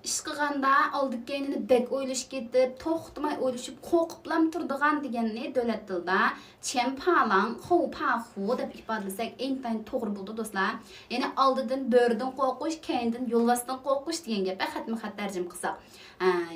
ish qilganda oldi keynini bek o'ylash ketib, to'xtamay o'ylashib, qo'rqiblam turdigan deganni davlat tilida chempalang, xovpaxu deb ifodalasak, eng to'g'ri bo'ldi do'stlar. Ya'ni oldidan bo'ridan qo'rqish, keyindan yo'lbosdan qo'rqish degan gap xatma-xat tarjima qilsak.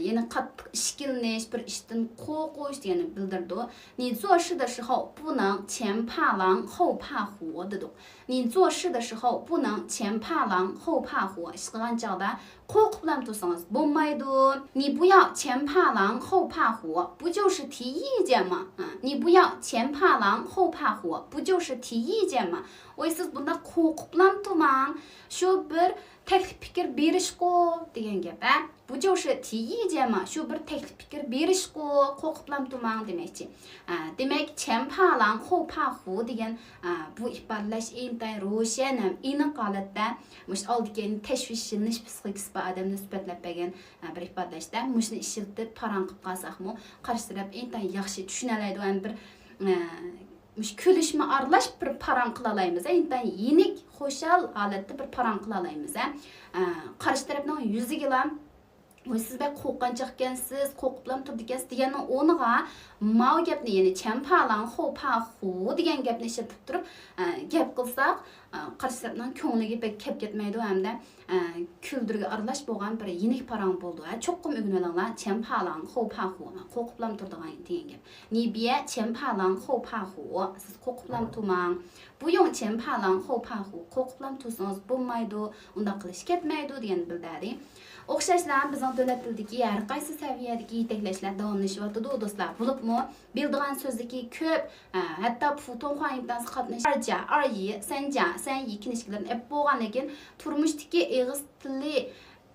Ya'ni qattiq ishkilnish, bir ishdan qo'rqish degani bildirdi. Ni 做事的时候不能前怕狼后怕虎dedi. Ni 做事的时候不能前怕狼后怕虎. Ish qilgan chog'da qo'rqiblam tursangiz bo'lmaydi. Ni 不要前怕狼后怕虎，不就是提意见吗？你不要前怕狼后怕虎，不就是提意见吗？ Voy siz bunda qo'rqiblam turmang. Shu bir taklif fikr berishqo degan gap. Bu 就是提意见嘛, shu bir taklif fikr berishqo, qo'rqiblam turmang demakchi. Demak, 前怕狼后怕虎degan bu ifodalash eng ro'shan ham aniq holatda mush oldigan tashvishlanish psixikasi bor odamni sifatlab bergan bir ifodalashda mushni ishiltib parang qilib qolsaqmi, qarshi taraf eng yaxshi tushuna oladigan bir mush kulishma aralash bir parang qila olamiz. Eng yenik, xo'shal holatda bir parang qila olamiz. Qarshi tarafning yuziga ham siz bek qo'rqanchoq ekansiz, qo'rqiblam turdi ekansiz deganning o'rniga mao gapni, ya'ni chempalang xovpaxu degan gapni ishlatib turib gap qilsak, qarshi tarafning ko'ngliga bek kelib ketmaydi hamda kuldirga aralash bo'lgan bir yenik parang bo'ldi. Cho'qqim o'rganinglar, chempalang xovpaxu, qo'rqiblam turdigan degan gap. Ni biya chempalang xovpaxu, siz qo'rqiblam turmang. Bu yo'q chempalang xovpaxu, qo'rqiblam tursangiz bo'lmaydi, unda qilish ketmaydi degan bildari. O'xshashlar bizning davlat tilidagi har qaysi saviyadagi yetaklashlar davomlashyapti do'stlar. Bo'libmi, bildigan so'zdagi ko'p, hatto Putonxon imtihonida qatnash arja, aryi, sanja, sanyi kinishkilarni ep bo'lgan, lekin turmushdagi eg'iz tilli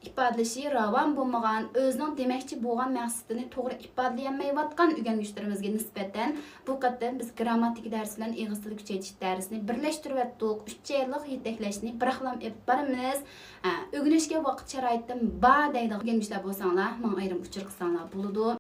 ifodalashi ravon bo'lmagan, o'zining demakchi bo'lgan maqsadini to'g'ri ifodalayolmayotgan o'rganuvchilarimizga nisbatan bu qatdan biz grammatik dars bilan eg'iz tili kuchaytirish darsini birlashtirib o'tdik. 3 yillik yetaklashni biraqlam ep boramiz. O'rganishga vaqt sharoitim bor deydigan o'rganuvchilar bo'lsanglar, menga ayrim uchur qilsanglar bo'ladi.